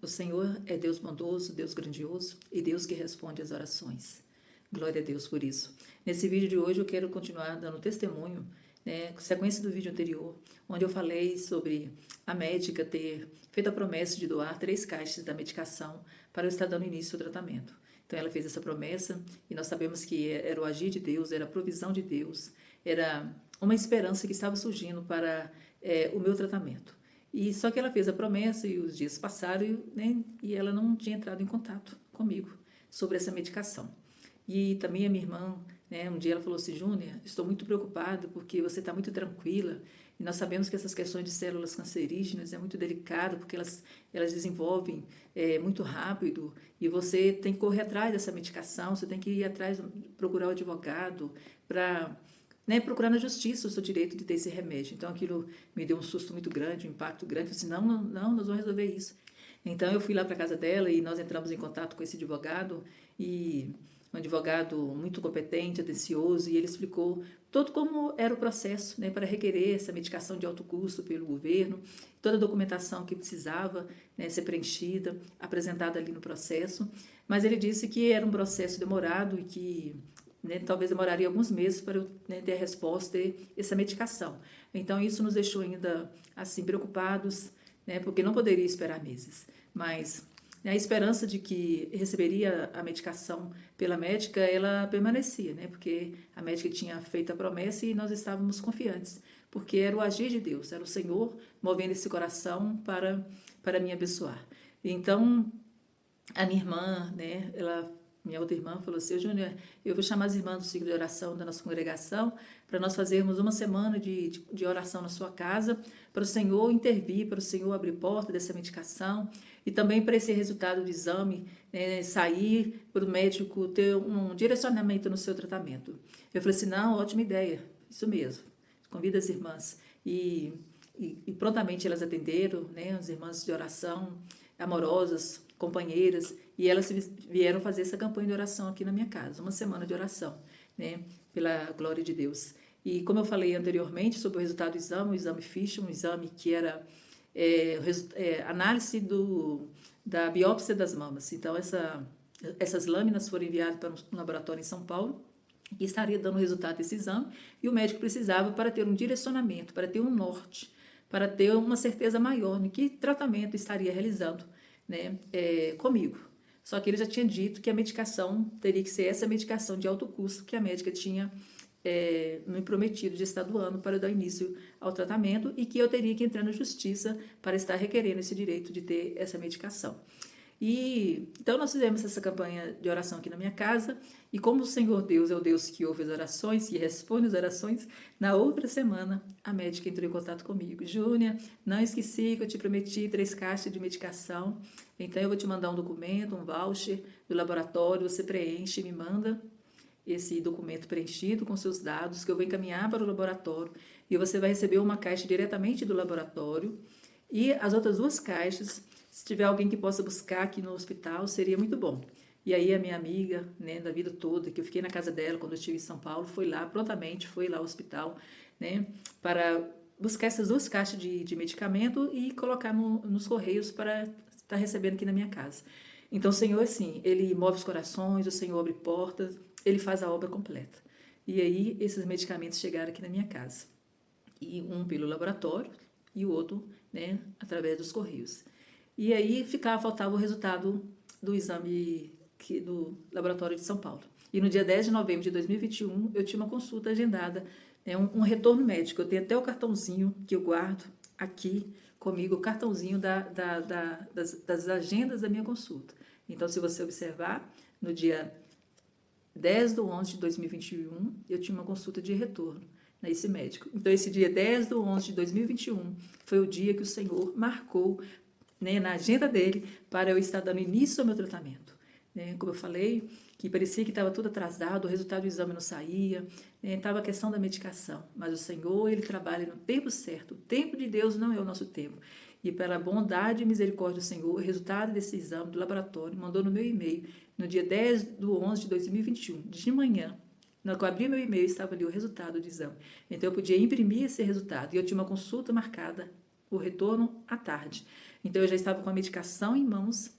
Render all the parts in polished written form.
O Senhor é Deus bondoso, Deus grandioso e Deus que responde às orações. Glória a Deus por isso. Nesse vídeo de hoje eu quero continuar dando testemunho, sequência do vídeo anterior, onde eu falei sobre a médica ter feito a promessa de doar 3 caixas da medicação para eu estar dando início ao tratamento. Então ela fez essa promessa e nós sabemos que era o agir de Deus, era a provisão de Deus, era uma esperança que estava surgindo para o meu tratamento. E só que ela fez a promessa e os dias passaram e ela não tinha entrado em contato comigo sobre essa medicação. E também a minha irmã, um dia ela falou assim: Júnia, estou muito preocupada porque você está muito tranquila e nós sabemos que essas questões de células cancerígenas é muito delicado porque elas desenvolvem muito rápido e você tem que correr atrás dessa medicação, você tem que ir atrás, procurar o advogado para procurar na justiça o seu direito de ter esse remédio. Então aquilo me deu um susto muito grande, um impacto grande. Eu disse: não, nós vamos resolver isso. Então eu fui lá para a casa dela e nós entramos em contato com esse advogado, e um advogado muito competente, atencioso, e ele explicou todo como era o processo para requerer essa medicação de alto custo pelo governo, toda a documentação que precisava ser preenchida, apresentada ali no processo. Mas ele disse que era um processo demorado e que talvez demoraria alguns meses para eu ter a resposta e essa medicação. Então isso nos deixou ainda assim preocupados, porque não poderia esperar meses. Mas a esperança de que receberia a medicação pela médica, ela permanecia, porque a médica tinha feito a promessa e nós estávamos confiantes, porque era o agir de Deus, era o Senhor movendo esse coração para me abençoar. Então a minha irmã, minha outra irmã falou assim: Júnior, eu vou chamar as irmãs do ciclo de oração da nossa congregação para nós fazermos uma semana de oração na sua casa, para o Senhor intervir, para o Senhor abrir porta dessa medicação e também para esse resultado do exame sair, para o médico ter um direcionamento no seu tratamento. Eu falei assim: não, ótima ideia, isso mesmo, convida as irmãs. E prontamente elas atenderam, as irmãs de oração, amorosas, companheiras, e elas vieram fazer essa campanha de oração aqui na minha casa, uma semana de oração, pela glória de Deus. E como eu falei anteriormente sobre o resultado do o exame Fisher, um exame que era análise da biópsia das mamas. Então essas lâminas foram enviadas para um laboratório em São Paulo e estaria dando o resultado desse exame, e o médico precisava para ter um direcionamento, para ter um norte, para ter uma certeza maior no que tratamento estaria realizando comigo. Só que ele já tinha dito que a medicação teria que ser essa medicação de alto custo que a médica tinha me prometido de estar doando para eu dar início ao tratamento, e que eu teria que entrar na justiça para estar requerendo esse direito de ter essa medicação. E então nós fizemos essa campanha de oração aqui na minha casa, e como o Senhor Deus é o Deus que ouve as orações, que responde as orações, na outra semana a médica entrou em contato comigo: Júnia, não esqueci que eu te prometi 3 caixas de medicação, então eu vou te mandar um documento, um voucher do laboratório, você preenche e me manda esse documento preenchido com seus dados, que eu vou encaminhar para o laboratório, e você vai receber uma caixa diretamente do laboratório, e as outras 2 caixas, se tiver alguém que possa buscar aqui no hospital, seria muito bom. E aí a minha amiga, da vida toda, que eu fiquei na casa dela quando eu estive em São Paulo, prontamente foi lá ao hospital, para buscar essas 2 caixas de medicamento e colocar nos correios para estar recebendo aqui na minha casa. Então o Senhor, assim, Ele move os corações, o Senhor abre portas, Ele faz a obra completa. E aí esses medicamentos chegaram aqui na minha casa. E um pelo laboratório e o outro, através dos correios. E aí faltava o resultado do exame do laboratório de São Paulo. E no dia 10 de novembro de 2021, eu tinha uma consulta agendada, um retorno médico. Eu tenho até o cartãozinho que eu guardo aqui comigo, o cartãozinho das agendas da minha consulta. Então, se você observar, no dia 10/11 de 2021, eu tinha uma consulta de retorno nesse médico. Então, esse dia 10/11 de 2021 foi o dia que o Senhor marcou na agenda dele para eu estar dando início ao meu tratamento. Como eu falei, que parecia que estava tudo atrasado, o resultado do exame não saía, estava a questão da medicação. Mas o Senhor, Ele trabalha no tempo certo. O tempo de Deus não é o nosso tempo. E pela bondade e misericórdia do Senhor, o resultado desse exame do laboratório mandou no meu e-mail, no dia 10/11 de 2021, de manhã. Na hora que eu abri meu e-mail, estava ali o resultado do exame. Então, eu podia imprimir esse resultado. E eu tinha uma consulta marcada, o retorno à tarde. Então, eu já estava com a medicação em mãos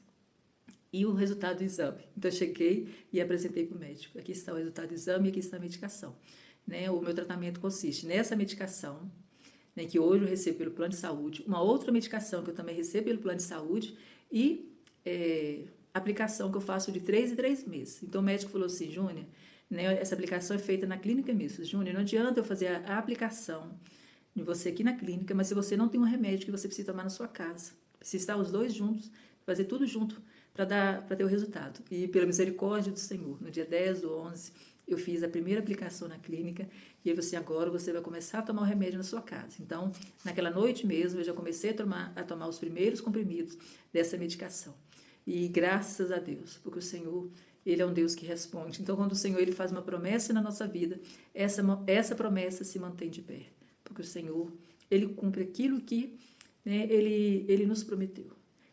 e o resultado do exame. Então, eu cheguei e apresentei para o médico. Aqui está o resultado do exame e aqui está a medicação. Né? O meu tratamento consiste nessa medicação, né, que hoje eu recebo pelo plano de saúde, uma outra medicação que eu também recebo pelo plano de saúde e aplicação que eu faço de 3 em 3 meses. Então, o médico falou assim, Júnior, né, essa aplicação é feita na clínica mesmo. Júnior, não adianta eu fazer a aplicação de você aqui na clínica, mas se você não tem um remédio que você precisa tomar na sua casa, precisa estar os dois juntos, fazer tudo junto para ter o resultado. E pela misericórdia do Senhor, no dia 10/11, eu fiz a primeira aplicação na clínica e aí agora você vai começar a tomar o remédio na sua casa. Então, naquela noite mesmo, eu já comecei a tomar os primeiros comprimidos dessa medicação. E graças a Deus, porque o Senhor, Ele é um Deus que responde. Então, quando o Senhor Ele faz uma promessa na nossa vida, essa promessa se mantém de pé. Porque o Senhor, Ele cumpre aquilo que, né, Ele nos prometeu.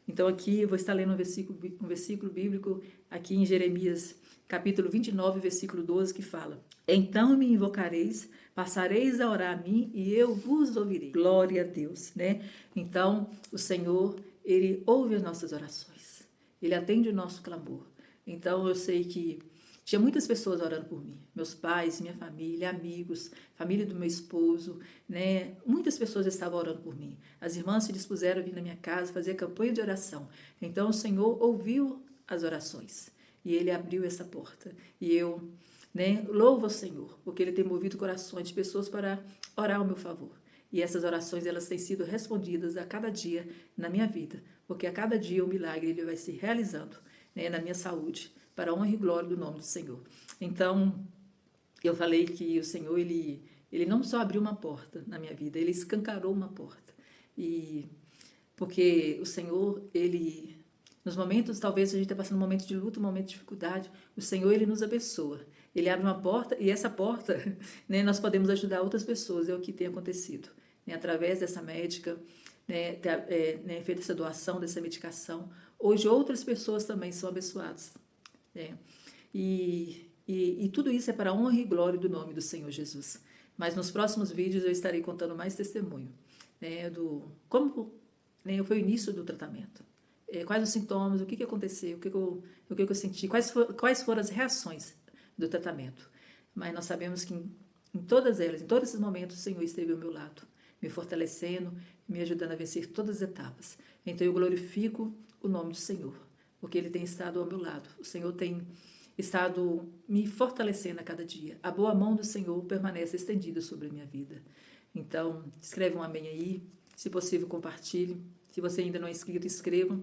Então, aqui eu vou estar lendo um versículo bíblico, aqui em Jeremias, capítulo 29, versículo 12, que fala: Então me invocareis, passareis a orar a mim e eu vos ouvirei. Glória a Deus, né? Então, o Senhor, Ele ouve as nossas orações. Ele atende o nosso clamor. Então, eu sei que tinha muitas pessoas orando por mim, meus pais, minha família, amigos, família do meu esposo, né? Muitas pessoas estavam orando por mim. As irmãs se dispuseram a vir na minha casa fazer campanha de oração. Então, o Senhor ouviu as orações e Ele abriu essa porta. E eu, né, louvo ao Senhor, porque Ele tem movido corações de pessoas para orar ao meu favor. E essas orações, elas têm sido respondidas a cada dia na minha vida, porque a cada dia o milagre ele vai se realizando, né, na minha saúde, para a honra e glória do nome do Senhor. Então, eu falei que o Senhor, ele não só abriu uma porta na minha vida, ele escancarou uma porta. E porque o Senhor, ele, nos momentos, talvez a gente está passando um momento de luta, um momento de dificuldade, o Senhor, ele nos abençoa. Ele abre uma porta e essa porta, né, nós podemos ajudar outras pessoas, é o que tem acontecido. Né, através dessa médica, né, feita essa doação dessa medicação, hoje outras pessoas também são abençoadas. Né? E tudo isso é para a honra e glória do nome do Senhor Jesus. Mas nos próximos vídeos eu estarei contando mais testemunho, né, do como, né, foi o início do tratamento, quais os sintomas, o que aconteceu, o que eu senti, quais foram as reações do tratamento. Mas nós sabemos que em todas elas, em todos esses momentos, o Senhor esteve ao meu lado, me fortalecendo, me ajudando a vencer todas as etapas. Então eu glorifico o nome do Senhor, porque Ele tem estado ao meu lado. O Senhor tem estado me fortalecendo a cada dia. A boa mão do Senhor permanece estendida sobre a minha vida. Então, escreve um amém aí. Se possível, compartilhe. Se você ainda não é inscrito, inscreva.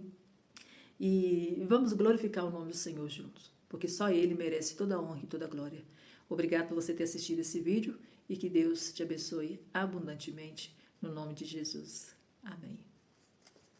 E vamos glorificar o nome do Senhor juntos, porque só Ele merece toda a honra e toda a glória. Obrigado por você ter assistido esse vídeo e que Deus te abençoe abundantemente no nome de Jesus. Amém.